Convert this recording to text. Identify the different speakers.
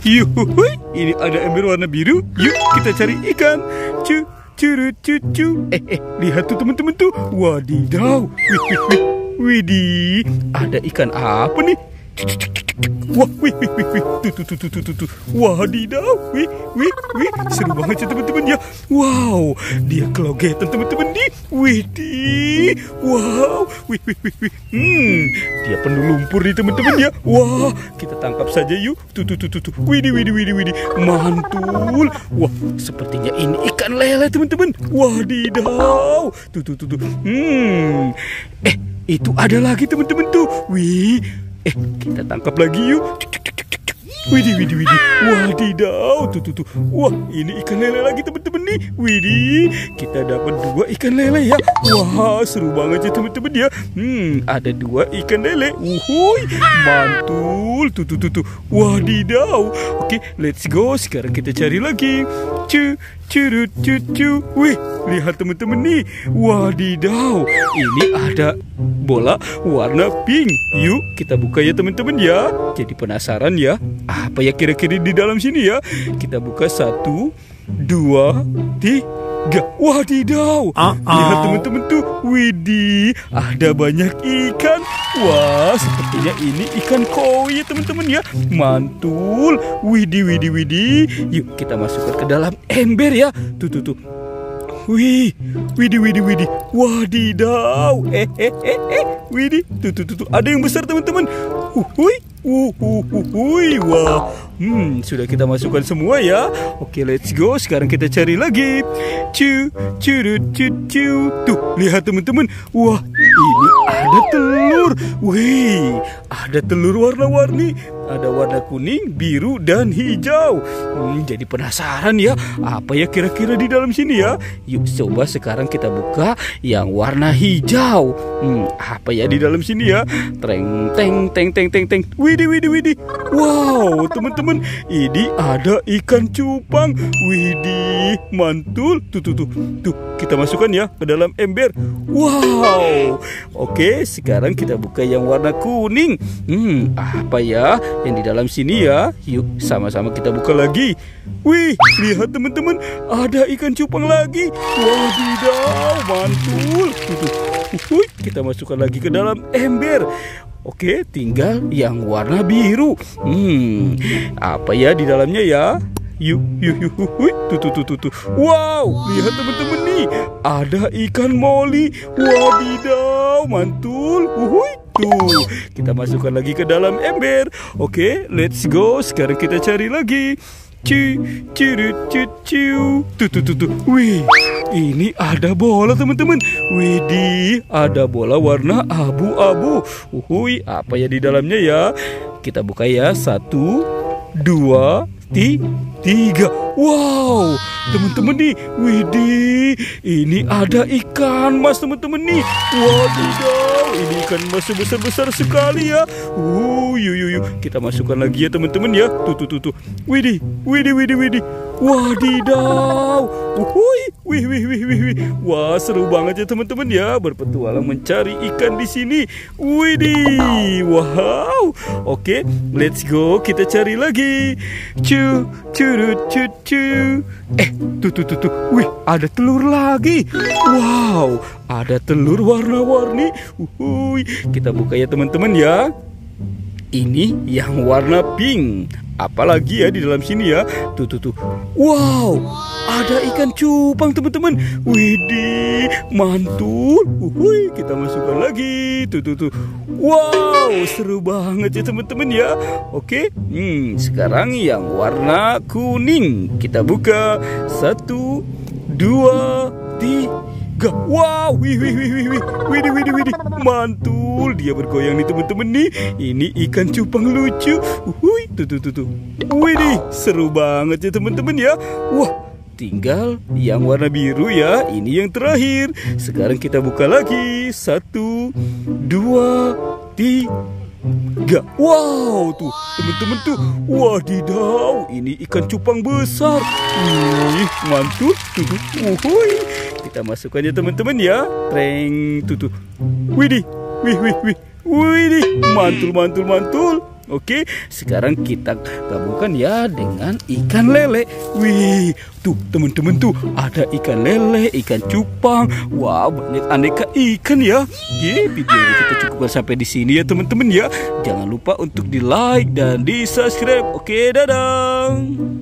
Speaker 1: Yuhui, ini ada ember warna biru. Yuk kita cari ikan. Curut cucu. Lihat tuh teman-teman tuh. Wadidaw. Wih. Widih, ada ikan apa nih? Wah, wih. Tuh. Wadidaw, wih. Seru banget ya teman-teman ya. Wow, dia kelogetan teman-teman nih. Widih, wow, wih. Dia penuh lumpur nih teman-teman ya. Wah, kita tangkap saja yuk. Tuh. Widih. Mantul. Wah, sepertinya ini ikan lele teman-teman. Wadidaw. Tuh. Itu ada lagi teman-teman tuh. Wih. Kita tangkap lagi yuk. Widih. Wadidaw. Tuh. Wah, ini ikan lele lagi teman-teman nih. Widih. Kita dapat 2 ikan lele ya. Wah, seru banget ya teman-teman ya. Ada 2 ikan lele. Uhuy. Mantul. Tuh. Wadidaw. Oke, let's go. Sekarang kita cari lagi. Curut cucu. Wih, lihat teman-teman nih. Wadidaw. Ini ada bola warna pink. Yuk kita buka ya teman-teman ya. Jadi penasaran ya. Apa ya kira-kira di dalam sini ya? Kita buka 1, 2, 3. Wadidaw. Lihat teman-teman tuh. Widih, ada banyak ikan. Wah, sepertinya ini ikan koi ya teman-teman ya. Mantul. Widih. Yuk kita masukkan ke dalam ember ya. Tuh. Widih. Wadidaw. Widih. Tuh. Ada yang besar teman-teman. Wah. Sudah kita masukkan semua ya. Oke, let's go. Sekarang kita cari lagi. Curut cucu. Tuh, lihat teman-teman. Wah, ini ada telur. Wih, ada telur warna-warni. Ada warna kuning, biru, dan hijau. Jadi penasaran ya. Apa ya kira-kira di dalam sini ya? Yuk coba sekarang kita buka yang warna hijau. Apa ya di dalam sini ya? Teng. Widih. Wow, teman-teman, ini ada ikan cupang. Widih, mantul. Tuh. Kita masukkan ya ke dalam ember. Wow. Oke, sekarang kita buka yang warna kuning. Apa ya yang di dalam sini ya? Yuk sama-sama kita buka lagi. Wih, lihat teman-teman, ada ikan cupang lagi. Wadidaw, mantul. Tuh. Kita masukkan lagi ke dalam ember. Oke, tinggal yang warna biru. Apa ya di dalamnya ya? Yuk. Tuh. Wow, lihat teman-teman nih. Ada ikan moli. Wadidaw, mantul. Tuh, kita masukkan lagi ke dalam ember. Oke, let's go. Sekarang kita cari lagi. Curut cucu. Tuh. Wih, ini ada bola teman-teman. Widih, ada bola warna abu-abu. Apa ya di dalamnya ya? Kita buka ya. 1, 2, 3. Wow, teman-teman nih. Widih, ini ada ikan mas teman-teman nih. Wadidaw, ini ikan mas besar-besar sekali ya. Yuk. Kita masukkan lagi ya teman-teman ya. Tuh. Widih. Wadidaw. Wih. Wah, seru banget ya teman-teman ya. Berpetualang mencari ikan di sini. Widih. Wow. Oke, let's go. Kita cari lagi. Curut cucu. Tuh. Wih, ada telur lagi. Wow, ada telur warna-warni. Kita buka ya teman-teman ya. Ini yang warna pink. Apalagi ya di dalam sini ya. Tuh. Wow, ada ikan cupang teman-teman. Widih, mantul. Kita masukkan lagi. Tuh. Wow, seru banget ya teman-teman ya. Oke, sekarang yang warna kuning. Kita buka. 1, 2, 3. Wow, widih. Mantul, dia bergoyang nih teman-teman nih. Ini ikan cupang lucu. Tuh. Widih, seru banget ya teman-teman ya. Wah, tinggal yang warna biru ya. Ini yang terakhir. Sekarang kita buka lagi. 1, 2, 3. Wow, tuh teman-teman tuh. Wadidaw, ini ikan cupang besar. Wih, mantul. Tuh. Kita masukkan ya teman-teman ya. Tuh. Widih. Widih, mantul. Oke, sekarang kita gabungkan ya dengan ikan lele. Wih, tuh teman-teman tuh ada ikan lele, ikan cupang. Wah, banyak aneka ikan ya. Video ini kita cukupkan sampai di sini ya teman-teman ya. Jangan lupa untuk di like dan di subscribe. Oke, dadah.